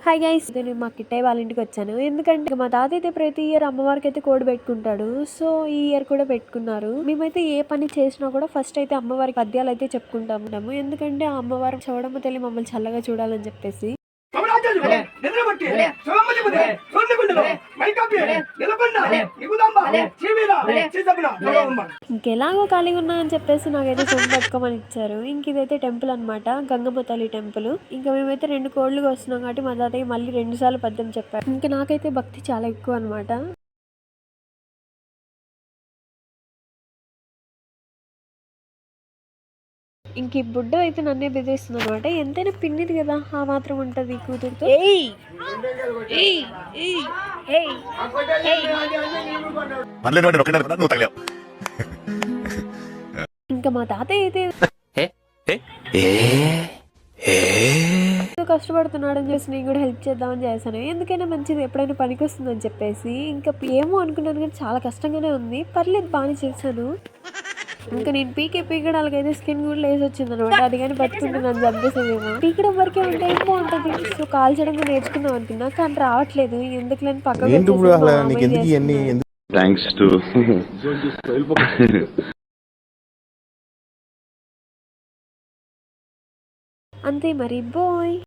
Hi guys, నేను మా కిట్టయ్య వాళ్ళ ఇంటికి వచ్చాను. ఎందుకంటే మా తాత అయితే ప్రతి ఇయర్ అమ్మవారికి అయితే కోడి పెట్టుకుంటాడు. సో ఈ ఇయర్ కూడా పెట్టుకున్నారు. మేమైతే ఏ పని చేసినా కూడా ఫస్ట్ అయితే అమ్మవారికి పద్యాలు అయితే చెప్పుకుంటాము. ఎందుకంటే ఆ అమ్మవారు చౌడమ్మ తల్లి మమ్మల్ని చల్లగా చూడాలని చెప్పేసి. ఇంకెలాగో ఖాళీగా ఉన్నా అని చెప్పేసి నాకైతే సొమ్ము పట్టుకోమని ఇచ్చారు. ఇంక ఇదైతే టెంపుల్ అనమాట, గంగమ్మ తల్లి టెంపుల్. ఇంకా మేమైతే 2 కోళ్లు వస్తున్నాం కాబట్టి మా తాతయ్య మళ్ళీ 2 సార్లు పద్యం చెప్పారు. ఇంకా నాకైతే భక్తి చాలా ఎక్కువ అనమాట. ఇంక ఈ బుడ్డ అయితే నన్నే బెదిరిస్తుంది అనమాట. ఎంతైనా పిన్నిది కదా, ఆ మాత్రం ఉంటది కూతురుతో. ఇంకా మా తాతయ్య అయితే కష్టపడుతున్నాడని చేసి నేను కూడా హెల్ప్ చేద్దామని చేశాను. ఎందుకైనా మంచిది, ఎప్పుడైనా పనికి వస్తుందని చెప్పేసి. ఇంకా ఏమో అనుకున్నాను కానీ చాలా కష్టంగానే ఉంది. పర్లేదు, బాగానే చేశాను. ఇంకా నేను పీకడాలకైతే స్కిన్ కూడా లేసి వచ్చింది అనమాట. అది కానీ పట్టుకుంటే నన్ను చంపేసేదేమో. పీకడం వరకే ఉంటే ఏం బాగుంటది. సో కాల్చడం కూడా నేర్చుకుందాం అనుకున్నా, కానీ రావట్లేదు. ఎందుకు లేని పక్కన అంతే మరి. బాయ్.